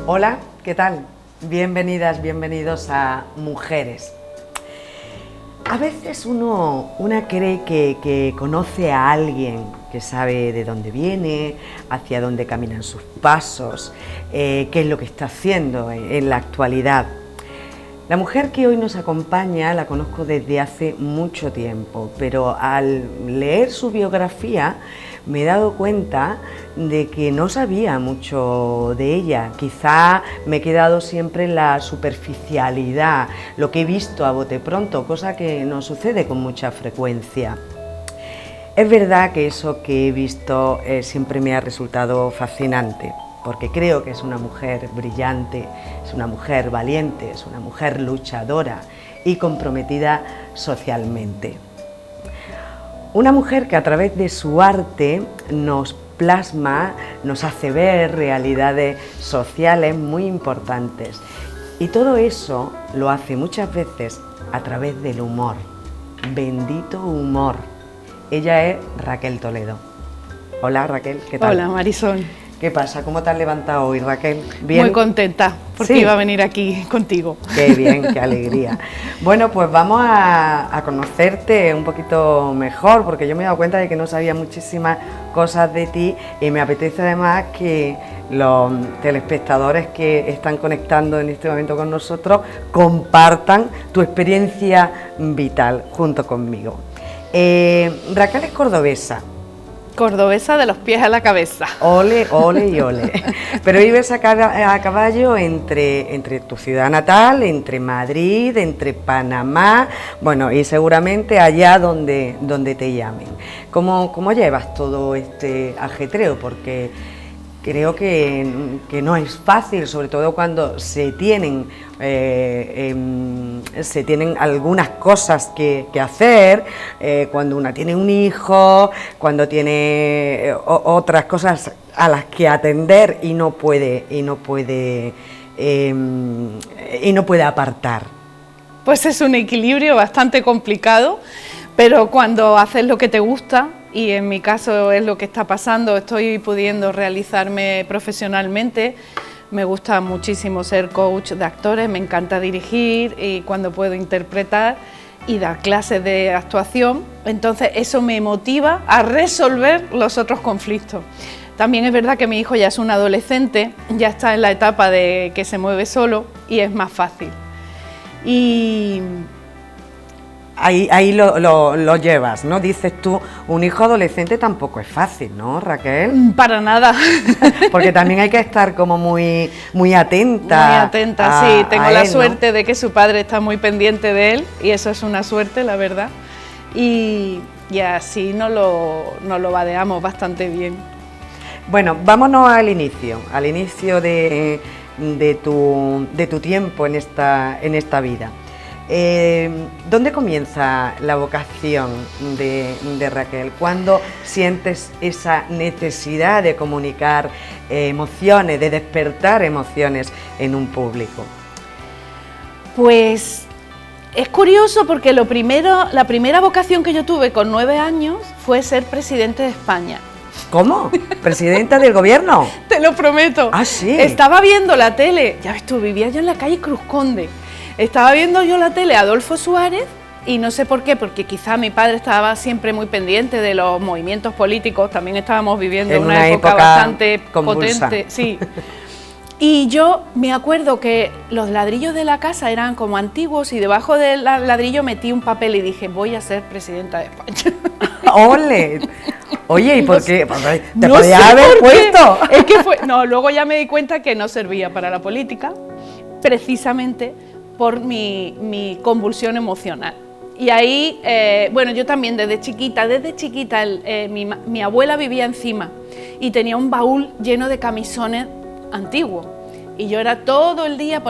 Hola, ¿qué tal? Bienvenidas, bienvenidos a Mujeres. A veces una cree que conoce a alguien, que sabe de dónde viene, hacia dónde caminan sus pasos, qué es lo que está haciendo en la actualidad. La mujer que hoy nos acompaña la conozco desde hace mucho tiempo, pero al leer su biografía me he dado cuenta de que no sabía mucho de ella. Quizá me he quedado siempre en la superficialidad, lo que he visto a bote pronto, cosa que no sucede con mucha frecuencia. Es verdad que eso que he visto siempre me ha resultado fascinante, porque creo que es una mujer brillante, es una mujer valiente, es una mujer luchadora y comprometida socialmente. Una mujer que a través de su arte nos plasma, nos hace ver realidades sociales muy importantes. Y todo eso lo hace muchas veces a través del humor. Bendito humor. Ella es Raquel Toledo. Hola Raquel, ¿qué tal? Hola Marisol. ¿Qué pasa? ¿Cómo te has levantado hoy, Raquel? ¿Bien? Muy contenta porque iba a venir aquí contigo. Qué bien, qué alegría. Bueno, pues vamos a conocerte un poquito mejor, porque yo me he dado cuenta de que no sabía muchísimas cosas de ti y me apetece además que los telespectadores que están conectando en este momento con nosotros compartan tu experiencia vital junto conmigo. Raquel es cordobesa. Cordobesa de los pies a la cabeza. Ole, ole y ole. Pero vives a caballo entre tu ciudad natal, entre Madrid, entre Panamá, bueno, y seguramente allá donde te llamen. ¿Cómo llevas todo este ajetreo? Porque creo que no es fácil, sobre todo cuando se tienen algunas cosas que hacer, cuando una tiene un hijo, cuando tiene otras cosas a las que atender y no puede apartar. Pues es un equilibrio bastante complicado, pero cuando haces lo que te gusta, y en mi caso es lo que está pasando, estoy pudiendo realizarme profesionalmente. Me gusta muchísimo ser coach de actores, me encanta dirigir y cuando puedo interpretar y dar clases de actuación, entonces eso me motiva a resolver los otros conflictos. También es verdad que mi hijo ya es un adolescente, ya está en la etapa de que se mueve solo y es más fácil. Y Ahí lo llevas, ¿no? Dices tú, un hijo adolescente tampoco es fácil, ¿no, Raquel? Para nada. Porque también hay que estar como muy atenta. Muy atenta, sí. Tengo la suerte de que su padre está muy pendiente de él y eso es una suerte, la verdad. Y así no lo vadeamos bastante bien. Bueno, vámonos al inicio de tu tiempo en esta vida. ¿Dónde comienza la vocación de Raquel? ¿Cuándo sientes esa necesidad de comunicar emociones, de despertar emociones en un público? Pues es curioso porque la primera vocación que yo tuve con 9 años fue ser presidente de España. ¿Cómo? ¿Presidenta del gobierno? Te lo prometo. Ah, sí. Estaba viendo la tele, ya ves tú, vivía yo en la calle Cruz Conde. Estaba viendo yo la tele a Adolfo Suárez y no sé por qué, porque quizá mi padre estaba siempre muy pendiente de los movimientos políticos, también estábamos viviendo en una época bastante convulsa. potente, sí. Y yo me acuerdo que los ladrillos de la casa eran como antiguos y debajo del ladrillo metí un papel y dije, voy a ser presidenta de España. ¡Ole! Oye, ¿y por qué? ¿Te no podías haber puesto? Es que no, luego ya me di cuenta que no servía para la política, precisamente por mi convulsión emocional. Y ahí, bueno, yo también desde chiquita, mi abuela vivía encima y tenía un baúl lleno de camisones antiguos. Y yo era todo el día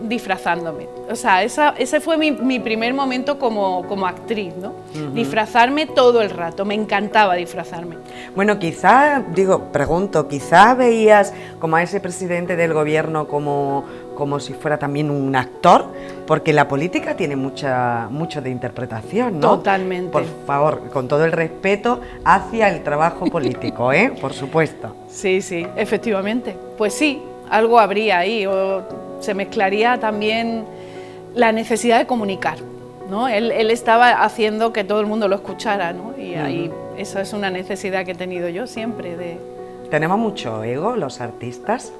disfrazándome. O sea, ese fue mi primer momento como actriz, ¿no? Disfrazarme todo el rato, me encantaba disfrazarme. Bueno, quizás veías como a ese presidente del gobierno como si fuera también un actor, porque la política tiene mucho de interpretación, ¿no? Totalmente. Por favor, con todo el respeto hacia el trabajo político, ¿eh? Por supuesto. Sí, efectivamente. Pues sí, algo habría ahí, o se mezclaría también la necesidad de comunicar, ¿no? Él estaba haciendo que todo el mundo lo escuchara, ¿no? Y ahí eso es una necesidad que he tenido yo siempre de... ¿Tenemos mucho ego los artistas?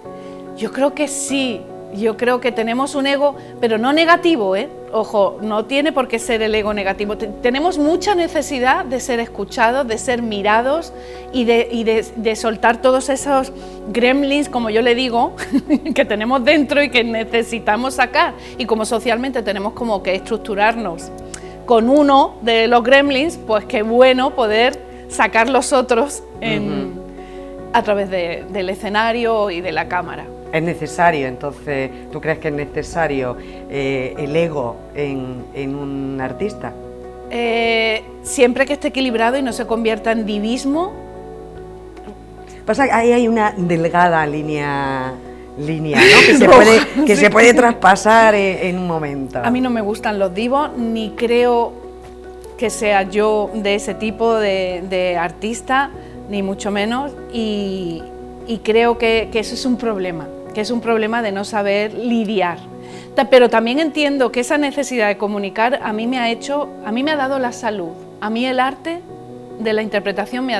Yo creo que sí, yo creo que tenemos un ego, pero no negativo, ¿eh? Ojo, no tiene por qué ser el ego negativo. Tenemos mucha necesidad de ser escuchados, de ser mirados y de soltar todos esos gremlins, como yo le digo, que tenemos dentro y que necesitamos sacar. Y como socialmente tenemos como que estructurarnos con uno de los gremlins, pues qué bueno poder sacar los otros a través del escenario y de la cámara. ¿Es necesario, entonces, tú crees que es necesario el ego en un artista? Siempre que esté equilibrado y no se convierta en divismo. Pasa que ahí hay una delgada línea, ¿no? que se puede traspasar en un momento. A mí no me gustan los divos, ni creo que sea yo de ese tipo de artista, ni mucho menos, y creo que eso es un problema. Que es un problema de no saber lidiar. Pero también entiendo que esa necesidad de comunicar a mí me ha dado la salud. A mí el arte de la interpretación me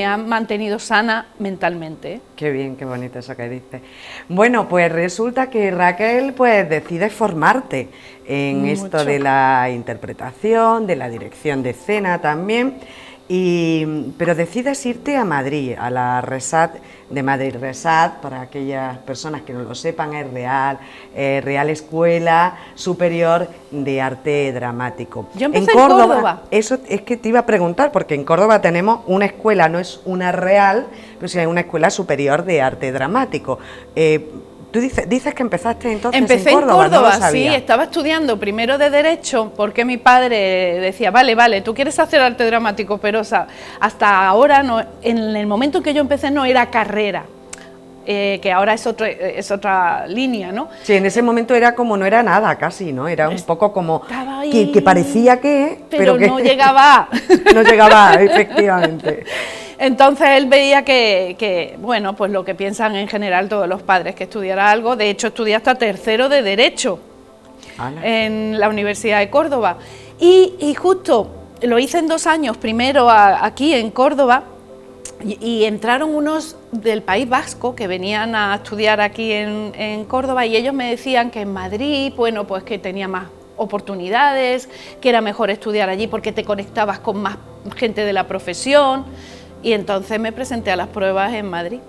ha mantenido sana mentalmente. Qué bien, qué bonito eso que dices. Bueno, pues resulta que Raquel pues decide formarte en esto de la interpretación, de la dirección de escena también. Pero decides irte a Madrid, a la RESAD de Madrid. RESAD, para aquellas personas que no lo sepan, es Real Escuela Superior de Arte Dramático. Yo empecé en Córdoba. Eso es que te iba a preguntar, porque en Córdoba tenemos una escuela, no es una real, pero sí hay una escuela superior de arte dramático. Tú dices que empezaste entonces Empecé en Córdoba, no lo sabía. Sí, estaba estudiando primero de Derecho, porque mi padre decía, vale, tú quieres hacer arte dramático, pero o sea, hasta ahora, no, en el momento en que yo empecé no era carrera, que ahora es otra línea, ¿no? Sí, en ese momento era como, no era nada casi, ¿no? Era un poco como que parecía pero que no llegaba. No llegaba, efectivamente. Entonces él veía que, bueno, pues lo que piensan en general todos los padres, que estudiara algo. De hecho, estudié hasta tercero de Derecho en la Universidad de Córdoba. Y justo lo hice en 2 años, primero aquí en Córdoba, y entraron unos del País Vasco que venían a estudiar aquí en Córdoba, y ellos me decían que en Madrid, bueno, pues que tenía más oportunidades, que era mejor estudiar allí porque te conectabas con más gente de la profesión. Y entonces me presenté a las pruebas en Madrid,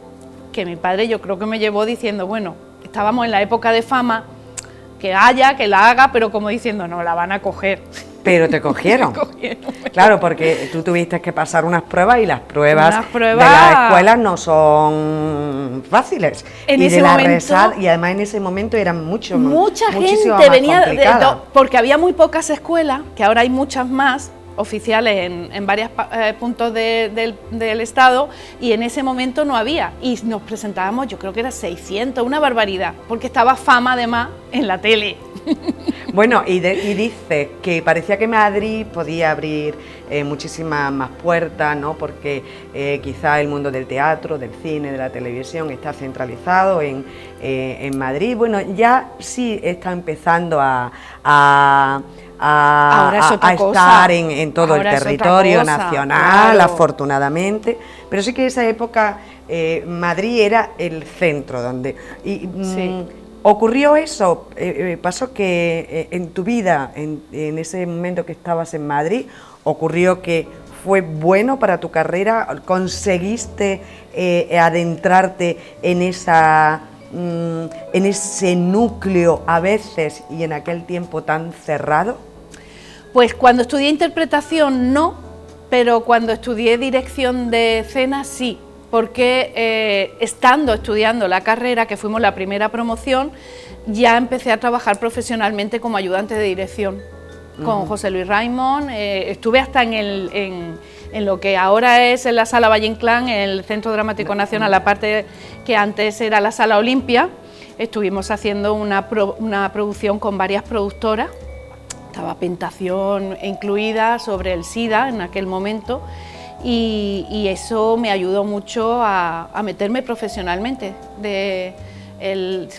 que mi padre yo creo que me llevó diciendo, bueno, estábamos en la época de fama, que la haga, pero como diciendo, no, la van a coger. Pero te cogieron. Claro, porque tú tuviste que pasar unas pruebas y las pruebas de las escuelas no son fáciles. Y de la RESAD, y además en ese momento eran mucha gente venía, porque había muy pocas escuelas, que ahora hay muchas más, oficiales en varios puntos del estado, y en ese momento no había, y nos presentábamos, yo creo que era 600, una barbaridad, porque estaba fama además en la tele. Bueno, y dice que parecía que Madrid podía abrir muchísimas más puertas, ¿no? Porque quizá el mundo del teatro, del cine, de la televisión está centralizado en Madrid. Bueno, ya sí está empezando a estar en todo el territorio nacional, claro, afortunadamente, pero sí que en esa época Madrid era el centro donde... ¿Ocurrió eso? ¿Pasó que en tu vida, en ese momento que estabas en Madrid, ocurrió que fue bueno para tu carrera? ¿Conseguiste adentrarte en ese núcleo a veces y en aquel tiempo tan cerrado? Pues cuando estudié interpretación no, pero cuando estudié dirección de escena sí, porque estudiando la carrera, que fuimos la primera promoción, ya empecé a trabajar profesionalmente como ayudante de dirección con José Luis Raimond. Estuve hasta en lo que ahora es en la Sala Valle Inclán, en el Centro Dramático Nacional, la parte que antes era la Sala Olimpia. Estuvimos haciendo una producción con varias productoras, estaba Pentación incluida, sobre el SIDA en aquel momento, y eso me ayudó mucho a meterme profesionalmente.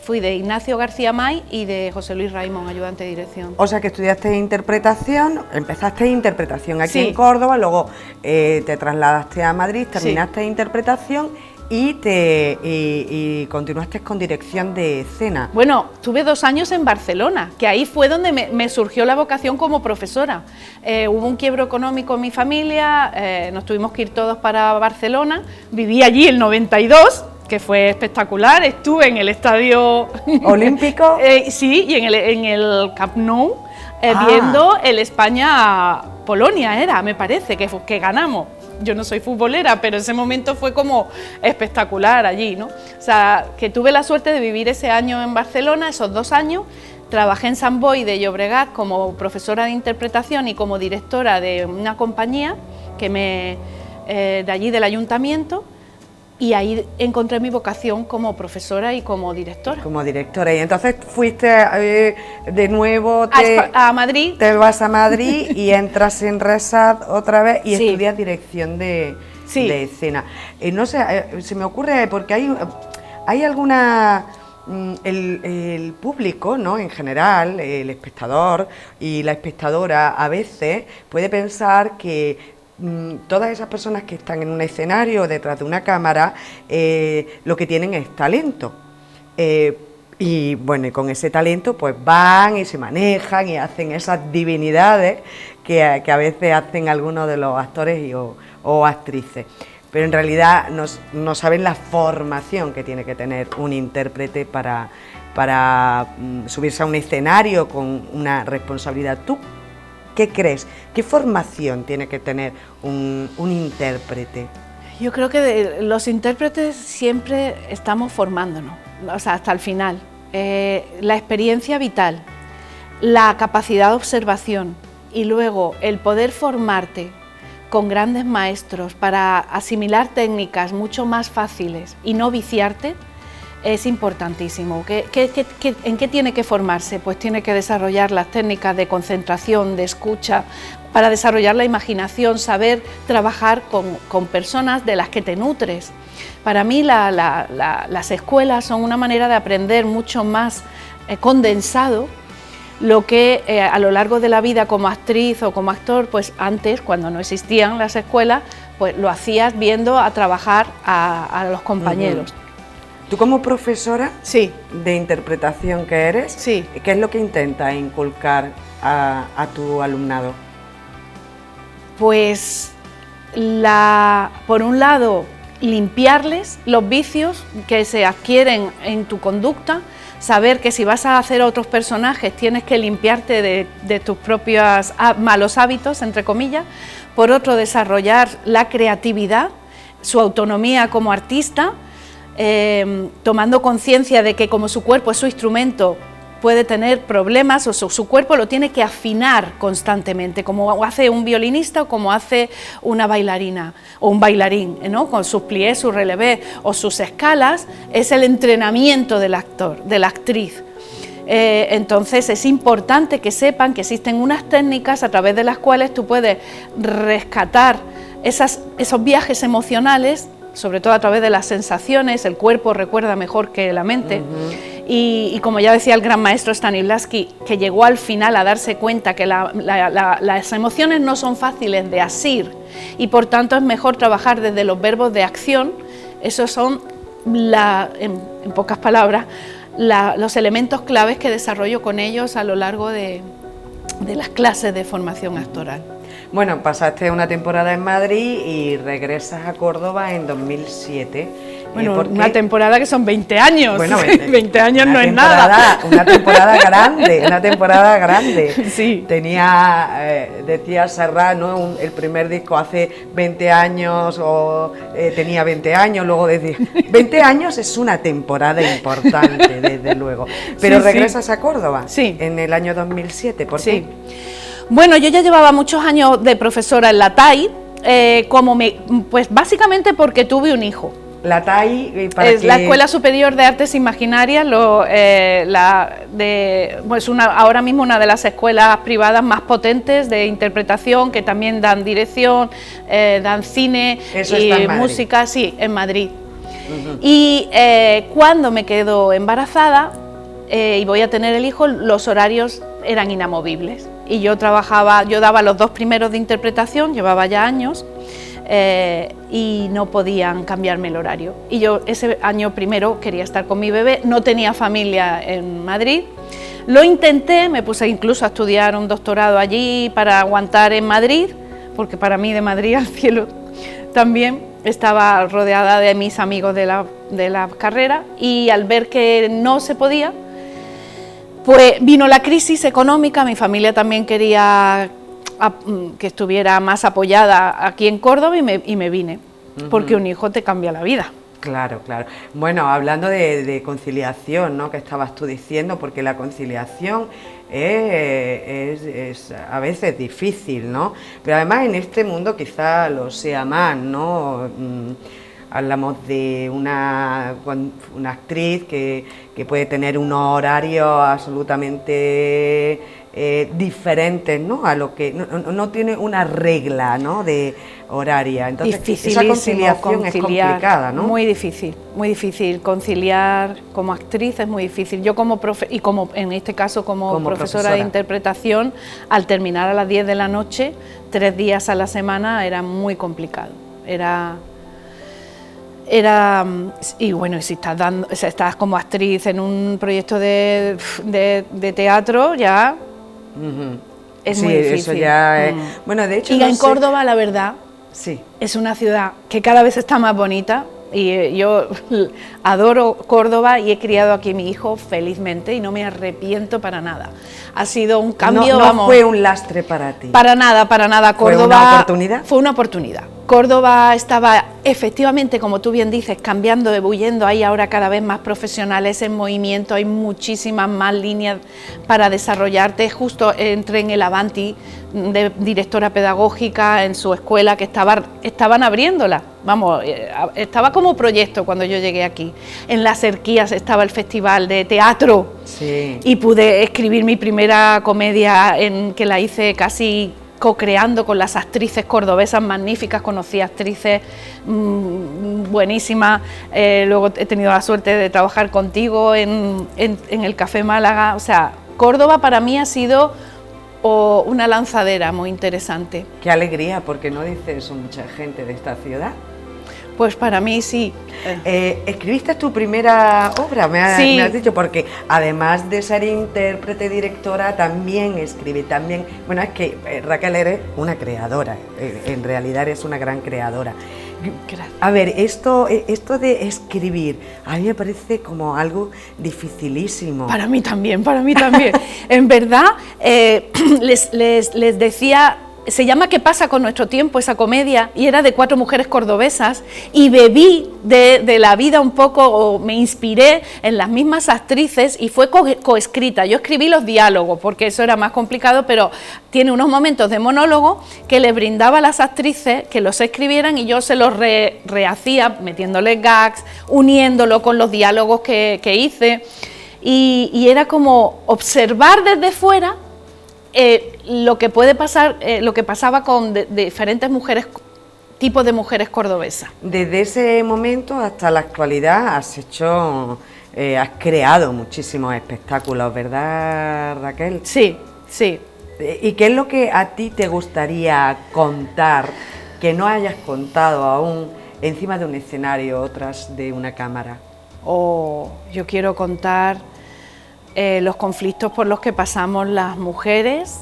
Fui de Ignacio García May y de José Luis Raimon, ayudante de dirección. O sea que estudiaste interpretación, empezaste interpretación aquí Sí. en Córdoba, luego te trasladaste a Madrid, terminaste interpretación y continuaste con dirección de escena. Bueno, tuve 2 años en Barcelona, que ahí fue donde me surgió la vocación como profesora. Hubo un quiebro económico en mi familia, nos tuvimos que ir todos para Barcelona, viví allí el 92, que fue espectacular, estuve en el estadio ¿Olímpico? Sí, y en el Camp Nou, viendo el España-Polonia me parece, que ganamos. Yo no soy futbolera, pero ese momento fue como espectacular allí, ¿no? O sea, que tuve la suerte de vivir ese año en Barcelona, esos 2 años, trabajé en Sant Boi de Llobregat como profesora de interpretación y como directora de una compañía de allí del ayuntamiento, y ahí encontré mi vocación como profesora y como directora. Como directora, y entonces fuiste de nuevo, A Madrid. Te vas a Madrid y entras en RESAD otra vez y Sí. estudias dirección de escena. No sé, se me ocurre, porque hay alguna... El público, ¿no?, en general, el espectador y la espectadora a veces puede pensar que todas esas personas que están en un escenario detrás de una cámara lo que tienen es talento, y bueno, y con ese talento pues van y se manejan y hacen esas divinidades que a veces hacen algunos de los actores o actrices, pero en realidad no saben la formación que tiene que tener un intérprete para subirse a un escenario con una responsabilidad. ¿Tú qué crees? ¿Qué formación tiene que tener un intérprete? Yo creo que los intérpretes siempre estamos formándonos, o sea, hasta el final. La experiencia vital, la capacidad de observación y luego el poder formarte con grandes maestros para asimilar técnicas mucho más fáciles y no viciarte, es importantísimo. ¿En qué tiene que formarse? Pues tiene que desarrollar las técnicas de concentración, de escucha, para desarrollar la imaginación, saber trabajar con personas de las que te nutres. Para mí las escuelas son una manera de aprender mucho más condensado lo que a lo largo de la vida como actriz o como actor, pues antes, cuando no existían las escuelas, pues lo hacías viendo a trabajar a los compañeros. Tú como profesora Sí. de interpretación que eres, Sí. ¿qué es lo que intentas inculcar a tu alumnado? Pues por un lado, limpiarles los vicios que se adquieren en tu conducta, saber que si vas a hacer otros personajes tienes que limpiarte de tus propios malos hábitos, entre comillas. Por otro, desarrollar la creatividad, su autonomía como artista, tomando conciencia de que como su cuerpo es su instrumento, puede tener problemas o su cuerpo lo tiene que afinar constantemente, como hace un violinista o como hace una bailarina o un bailarín, ¿no? Con sus pliés, sus relevés o sus escalas, es el entrenamiento del actor, de la actriz. Entonces es importante que sepan que existen unas técnicas a través de las cuales tú puedes rescatar esos viajes emocionales, sobre todo a través de las sensaciones. El cuerpo recuerda mejor que la mente. Y como ya decía el gran maestro Stanislavski, que llegó al final a darse cuenta que las emociones no son fáciles de asir y por tanto es mejor trabajar desde los verbos de acción. Esos son, en pocas palabras, los elementos claves que desarrollo con ellos a lo largo de las clases de formación actoral. Bueno, pasaste una temporada en Madrid y regresas a Córdoba en 2007. Bueno, una temporada que son 20 años. Bueno, 20 años no es nada. Una temporada grande. Sí. Decía Serrat, ¿no? El primer disco hace 20 años o tenía 20 años, luego decía... 20 años es una temporada importante, desde luego. Pero sí, regresas a Córdoba en el año 2007, ¿por qué? Bueno, yo ya llevaba muchos años de profesora en la TAI, pues básicamente porque tuve un hijo. La TAI, para es la Escuela Superior de Artes Imaginarias, ahora mismo una de las escuelas privadas más potentes de interpretación, que también dan dirección, dan cine y música, sí, en Madrid. Y cuando me quedo embarazada y voy a tener el hijo, los horarios eran inamovibles. Y yo daba los 2 primeros de interpretación, llevaba ya años, y no podían cambiarme el horario. Y yo ese año primero quería estar con mi bebé, no tenía familia en Madrid. Lo intenté, me puse incluso a estudiar un doctorado allí para aguantar en Madrid, porque para mí de Madrid al cielo también. Estaba rodeada de mis amigos de la carrera, y al ver que no se podía, pues vino la crisis económica. Mi familia también quería que estuviera más apoyada aquí en Córdoba, y me vine, porque un hijo te cambia la vida. Claro, claro. Bueno, hablando de conciliación, ¿no?, que estabas tú diciendo, porque la conciliación es a veces difícil, ¿no? Pero además en este mundo quizá lo sea más, ¿no? Hablamos de una actriz que puede tener unos horarios absolutamente diferentes, ¿no?, a lo que no tiene una regla, ¿no?, de horaria. Entonces esa conciliación es complicada, ¿no? Muy difícil conciliar. Como actriz es muy difícil. Yo como en este caso como profesora de interpretación, al terminar a las 10 de la noche, 3 días a la semana, era muy complicado. Y bueno, si estás como actriz en un proyecto de teatro, ya es muy difícil. Eso ya es. Bueno, de hecho, y en Córdoba, la verdad, sí, es una ciudad que cada vez está más bonita, y yo adoro Córdoba y he criado aquí a mi hijo felizmente y no me arrepiento para nada. Ha sido un cambio, no fue un lastre para ti. Para nada. Córdoba ¿Fue una oportunidad? Fue una oportunidad. Córdoba estaba efectivamente, como tú bien dices, cambiando, ebulliendo. Hay ahora cada vez más profesionales en movimiento, hay muchísimas más líneas para desarrollarte. Justo entré en el Avanti de directora pedagógica en su escuela, que estaban abriéndola. Vamos, estaba como proyecto cuando yo llegué aquí. En Las Cerquías estaba el festival de teatro, sí, y pude escribir mi primera comedia, que la hice casi co-creando con las actrices cordobesas magníficas. Conocí actrices buenísimas. Luego he tenido la suerte de trabajar contigo en el Café Málaga. O sea, Córdoba para mí ha sido una lanzadera muy interesante. Qué alegría, porque no dice eso mucha gente de esta ciudad. Pues para mí sí. ¿Escribiste tu primera obra? Me has dicho, porque además de ser intérprete, directora, también escribí, bueno, es que Raquel, eres una creadora, en realidad eres una gran creadora. Gracias. A ver, esto de escribir, a mí me parece como algo dificilísimo. Para mí también. En verdad, les decía... Se llama ¿Qué pasa con nuestro tiempo?, esa comedia, y era de 4 mujeres cordobesas, y bebí de la vida un poco, o me inspiré en las mismas actrices, y fue coescrita. Yo escribí los diálogos, porque eso era más complicado, pero tiene unos momentos de monólogo que les brindaba a las actrices que los escribieran, y yo se los rehacía, metiéndoles gags, uniéndolo con los diálogos que hice, y era como observar desde fuera lo que puede pasar, lo que pasaba con diferentes mujeres, tipos de mujeres cordobesas. Desde ese momento hasta la actualidad has creado muchísimos espectáculos, ¿verdad, Raquel? Sí. ¿Y qué es lo que a ti te gustaría contar que no hayas contado aún encima de un escenario o tras de una cámara? Yo quiero contar los conflictos por los que pasamos las mujeres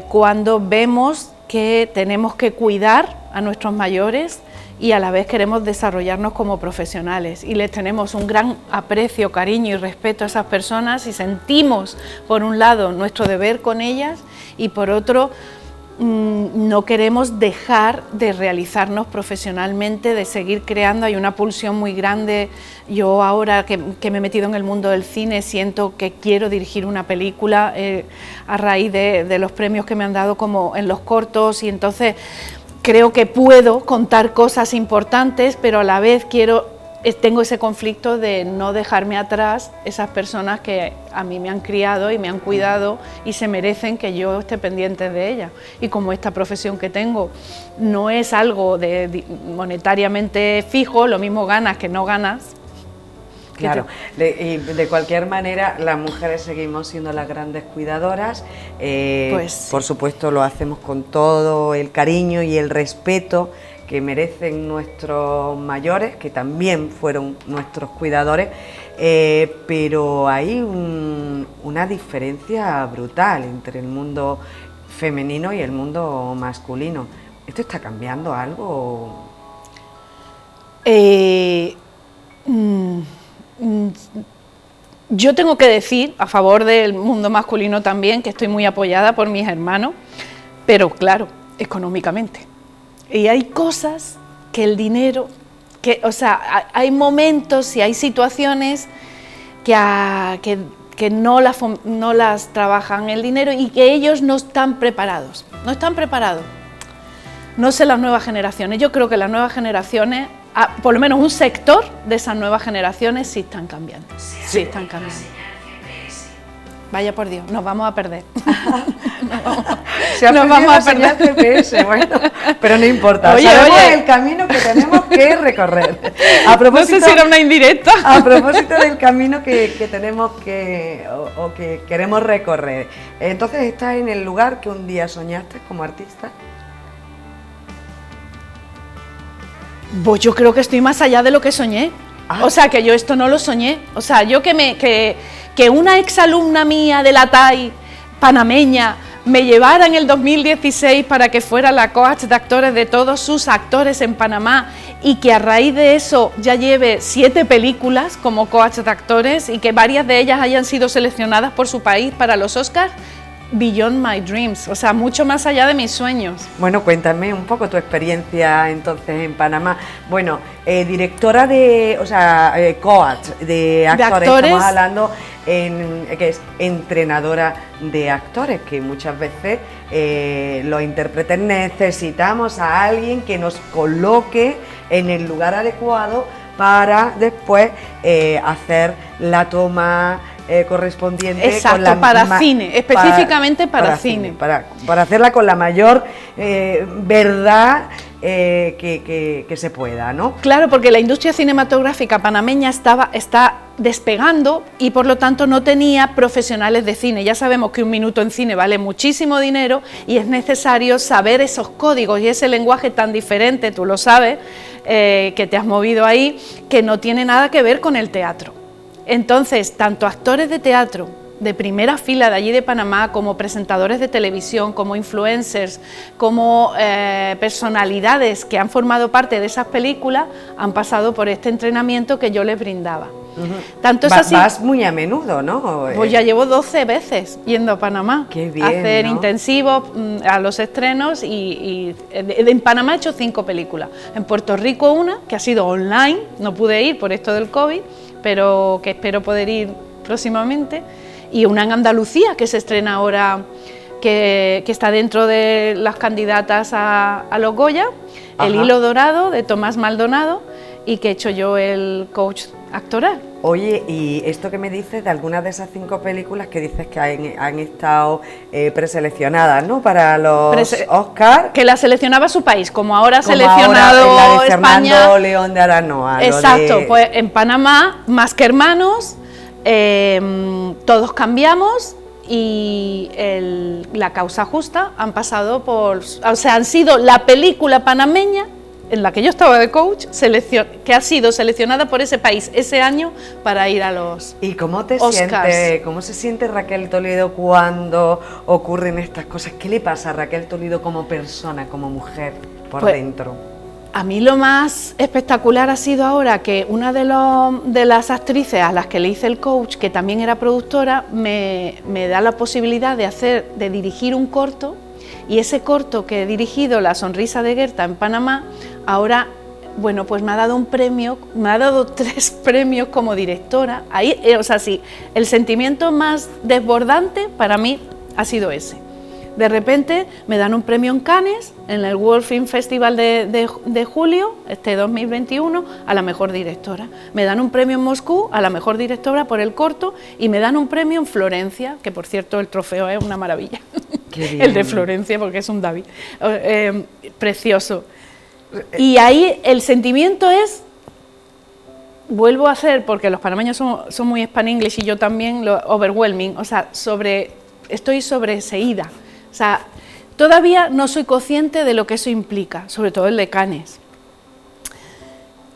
cuando vemos que tenemos que cuidar a nuestros mayores y a la vez queremos desarrollarnos como profesionales, y les tenemos un gran aprecio, cariño y respeto a esas personas, y sentimos por un lado nuestro deber con ellas, y por otro no queremos dejar de realizarnos profesionalmente, de seguir creando. Hay una pulsión muy grande. Yo ahora que me he metido en el mundo del cine, siento que quiero dirigir una película a raíz de los premios que me han dado como en los cortos, y entonces creo que puedo contar cosas importantes, pero a la vez tengo ese conflicto de no dejarme atrás esas personas que a mí me han criado y me han cuidado y se merecen que yo esté pendiente de ellas. Y como esta profesión que tengo no es algo monetariamente fijo, lo mismo ganas que no ganas. Claro, de cualquier manera las mujeres seguimos siendo las grandes cuidadoras, pues, por supuesto lo hacemos con todo el cariño y el respeto que merecen nuestros mayores, que también fueron nuestros cuidadores, pero hay una diferencia brutal entre el mundo femenino y el mundo masculino. ¿Esto está cambiando algo? Yo tengo que decir, a favor del mundo masculino también, que estoy muy apoyada por mis hermanos, pero claro, económicamente. Y hay cosas que el dinero, o sea, hay momentos y hay situaciones que no las trabajan el dinero y que ellos no están preparados. No están preparados. No sé las nuevas generaciones. Yo creo que las nuevas generaciones, por lo menos un sector de esas nuevas generaciones, sí están cambiando. Sí están cambiando. Vaya por Dios, nos vamos a perder. Nos vamos a perder GPS, bueno, pero no importa. Sabemos el camino que tenemos que recorrer. A propósito, no sé si era una indirecta. A propósito del camino que tenemos o que queremos recorrer. Entonces, ¿estás en el lugar que un día soñaste como artista? Pues yo creo que estoy más allá de lo que soñé. O sea, que yo esto no lo soñé. O sea, yo que una exalumna mía de la TAI panameña me llevara en el 2016 para que fuera la coach de actores de todos sus actores en Panamá y que a raíz de eso ya lleve 7 películas como coach de actores y que varias de ellas hayan sido seleccionadas por su país para los Oscars. Beyond my dreams, o sea, mucho más allá de mis sueños. Bueno, cuéntame un poco tu experiencia entonces en Panamá. Bueno, directora coach de actores, estamos hablando que es entrenadora de actores, que muchas veces los intérpretes necesitamos a alguien que nos coloque en el lugar adecuado para después hacer la toma correspondiente. Exacto, para cine, específicamente para cine. Para hacerla con la mayor verdad que se pueda, ¿no? Claro, porque la industria cinematográfica panameña está despegando y por lo tanto no tenía profesionales de cine. Ya sabemos que un minuto en cine vale muchísimo dinero y es necesario saber esos códigos y ese lenguaje tan diferente, tú lo sabes, que te has movido ahí, que no tiene nada que ver con el teatro. Entonces, tanto actores de teatro de primera fila de allí de Panamá, como presentadores de televisión, como influencers, como personalidades que han formado parte de esas películas, han pasado por este entrenamiento que yo les brindaba. Tanto es así. Vas muy a menudo, ¿no? Pues ya llevo 12 veces yendo a Panamá. Qué bien, a hacer ¿no? intensivos a los estrenos y en Panamá he hecho 5 películas. En Puerto Rico una, que ha sido online, no pude ir por esto del COVID, pero que espero poder ir próximamente, y una en Andalucía que se estrena ahora, que está dentro de las candidatas a los Goya. Ajá. El hilo dorado de Tomás Maldonado, y que he hecho yo el coach actoral. Oye, y esto que me dices de algunas de esas 5 películas que dices que han estado preseleccionadas, ¿no? Para los Oscars. Que las seleccionaba su país, como ahora ha seleccionado ahora la de España. Fernando León de Aranoa. Exacto, pues en Panamá, Más que hermanos, Todos cambiamos y La causa justa han pasado han sido la película panameña en la que yo estaba de coach, que ha sido seleccionada por ese país ese año para ir a los ¿Y cómo te Oscars. sientes? ¿Cómo se siente Raquel Toledo cuando ocurren estas cosas? ¿Qué le pasa a Raquel Toledo como persona, como mujer, por dentro? A mí lo más espectacular ha sido ahora que una de las actrices a las que le hice el coach, que también era productora, me da la posibilidad de dirigir un corto, y ese corto que he dirigido, La sonrisa de Gerta, en Panamá, ahora, bueno, pues me ha dado un premio, me ha dado 3 premios como directora. Ahí, o sea, sí, el sentimiento más desbordante para mí ha sido ese. De repente me dan un premio en Cannes, en el World Film Festival de julio, 2021, a la mejor directora. Me dan un premio en Moscú a la mejor directora por el corto y me dan un premio en Florencia, que por cierto el trofeo es una maravilla. Qué bien. El de Florencia, porque es un David. Precioso. Y ahí el sentimiento es, vuelvo a hacer, porque los panameños son muy span-english y yo también, lo overwhelming, o sea, estoy sobreseída. O sea, todavía no soy consciente de lo que eso implica, sobre todo el de Cannes.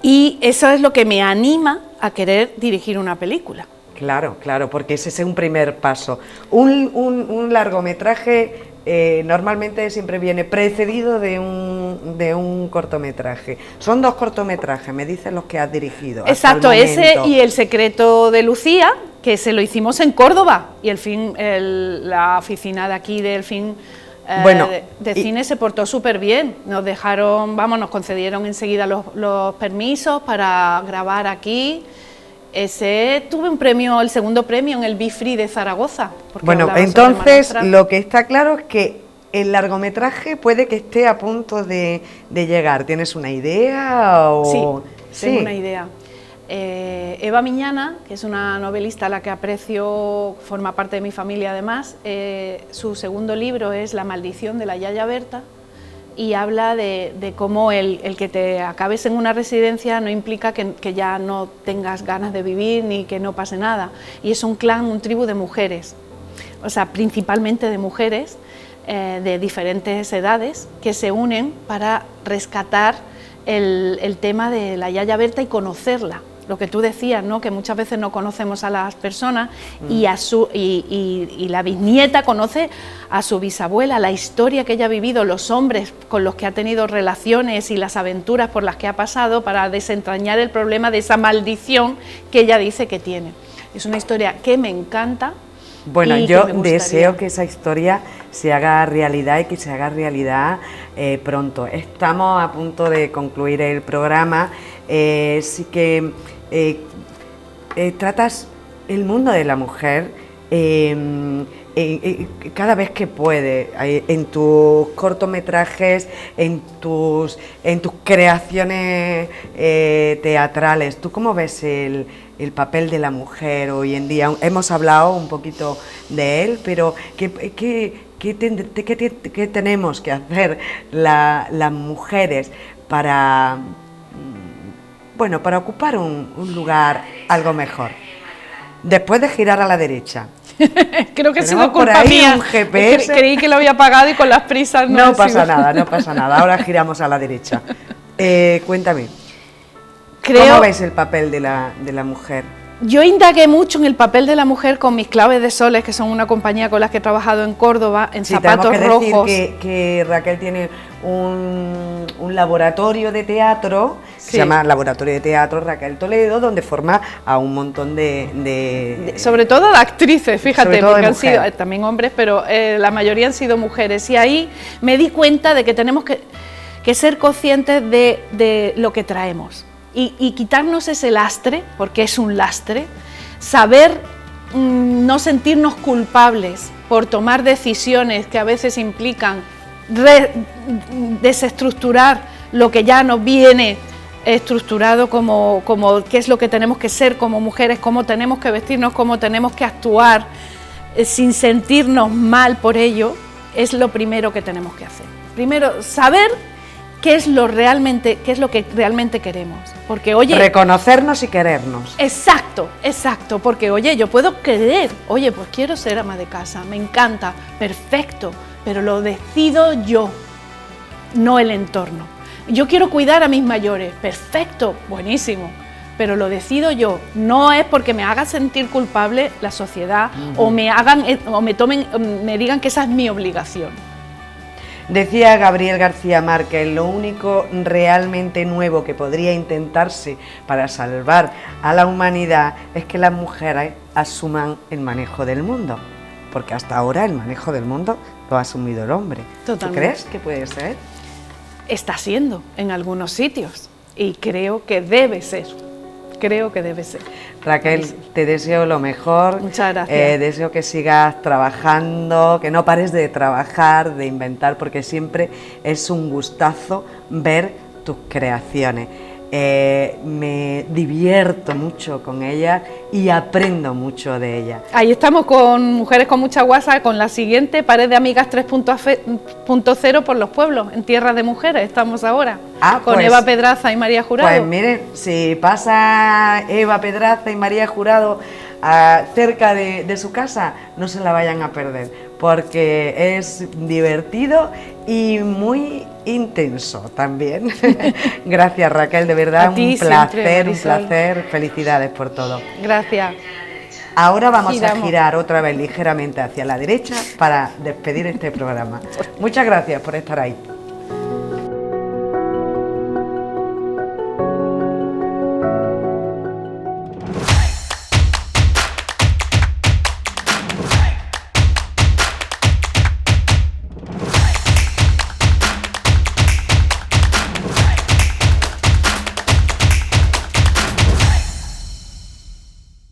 Y eso es lo que me anima a querer dirigir una película. Claro, claro, porque ese es un primer paso. Un largometraje normalmente siempre viene precedido de un cortometraje. Son 2 cortometrajes, me dicen los que has dirigido. Exacto, ese y El secreto de Lucía, que se lo hicimos en Córdoba, y la oficina de aquí del film de cine se portó súper bien. Nos nos concedieron enseguida los permisos para grabar aquí. Tuve un premio, el segundo premio en el Be Free de Zaragoza. Bueno, entonces lo que está claro es que el largometraje puede que esté a punto de llegar. ¿Tienes una idea? Sí, tengo una idea. Eva Miñana, que es una novelista a la que aprecio, forma parte de mi familia además, su segundo libro es La maldición de la Yaya Berta, y habla de cómo el que te acabes en una residencia no implica que ya no tengas ganas de vivir ni que no pase nada. Y es un clan, un tribu de mujeres, o sea, principalmente de mujeres de diferentes edades que se unen para rescatar el tema de la Yaya Berta y conocerla. Lo que tú decías, ¿no? Que muchas veces no conocemos a las personas y la bisnieta conoce a su bisabuela, la historia que ella ha vivido, los hombres con los que ha tenido relaciones y las aventuras por las que ha pasado para desentrañar el problema de esa maldición que ella dice que tiene. Es una historia que me encanta. Bueno, yo deseo que esa historia se haga realidad y que se haga realidad pronto. Estamos a punto de concluir el programa, sí que tratas el mundo de la mujer cada vez que puede, en tus cortometrajes, en tus creaciones teatrales. ¿Tú cómo ves el papel de la mujer hoy en día? Hemos hablado un poquito de él, pero ¿qué tenemos que hacer las mujeres para ocupar un lugar algo mejor? Después de girar a la derecha. Creo que ha sido culpa mía. Un GPS. Creí que lo había apagado y con las prisas no pasa nada, no pasa nada. Ahora giramos a la derecha. Cuéntame. ¿Cómo ves el papel de la mujer? Yo indagué mucho en el papel de la mujer con mis Claves de Soles, que son una compañía con la que he trabajado en Córdoba, en Zapatos Rojos. Decir que Raquel tiene un laboratorio de teatro, sí, se llama Laboratorio de Teatro Raquel Toledo, donde forma a un montón sobre todo de actrices, fíjate, porque han sido también hombres, pero la mayoría han sido mujeres. Y ahí me di cuenta de que tenemos que ser conscientes de lo que traemos. Y quitarnos ese lastre, porque es un lastre, saber no sentirnos culpables por tomar decisiones que a veces implican desestructurar lo que ya nos viene estructurado como qué es lo que tenemos que ser como mujeres, cómo tenemos que vestirnos, cómo tenemos que actuar, sin sentirnos mal por ello, es lo primero que tenemos que hacer. Primero, saber qué es lo que realmente queremos, porque oye, reconocernos y querernos. Exacto, porque oye, yo puedo querer, oye, pues quiero ser ama de casa, me encanta, perfecto, pero lo decido yo, no el entorno. Yo quiero cuidar a mis mayores, perfecto, buenísimo, pero lo decido yo, no es porque me haga sentir culpable la sociedad o me digan que esa es mi obligación. Decía Gabriel García Márquez, lo único realmente nuevo que podría intentarse para salvar a la humanidad es que las mujeres asuman el manejo del mundo, porque hasta ahora el manejo del mundo lo ha asumido el hombre. Totalmente. ¿Tú crees que puede ser? Está siendo en algunos sitios y creo que debe ser. creo que debe ser. Raquel, te deseo lo mejor. Muchas gracias. Deseo que sigas trabajando, que no pares de trabajar, de inventar, porque siempre es un gustazo ver tus creaciones. Me divierto mucho con ellas y aprendo mucho de ellas. Ahí estamos con Mujeres con Mucha Guasa, con la siguiente Pared de Amigas 3.0 por los pueblos, en Tierra de Mujeres estamos ahora, con pues, Eva Pedraza y María Jurado. Pues miren, si pasa Eva Pedraza y María Jurado cerca de su casa, no se la vayan a perder, porque es divertido y muy intenso también. Gracias, Raquel, de verdad, A ti un placer, siempre, un placer. Felicidades por todo. Gracias. Ahora vamos Giramos. a girar otra vez ligeramente hacia la derecha para despedir este programa. Muchas gracias por estar ahí.